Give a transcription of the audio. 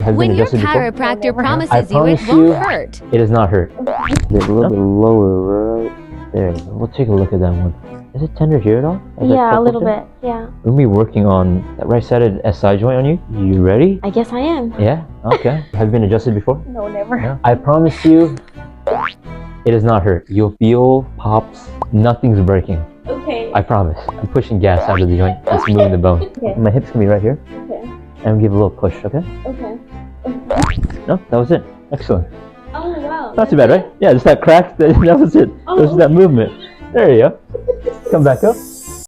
When your chiropractor promises you it won't hurt. It does not hurt. A little bit lower, right there. We'll take a look at that one. Is it tender here at all? Yeah, a little bit. Yeah. We'll be working on that right-sided SI joint on you. You ready? I guess I am. Yeah? Okay. Have you been adjusted before? No, never. No? I promise you, it does not hurt. You'll feel pops. Nothing's breaking. Okay. I promise. I'm pushing gas out of the joint. It's moving the bone. Okay. My hips can be right here. Okay. And give a little push, okay? Okay. No, that was it. Excellent. Oh, wow. Not too bad, right? Yeah, just that crack. That was it. That was that movement. There you go. Come back up.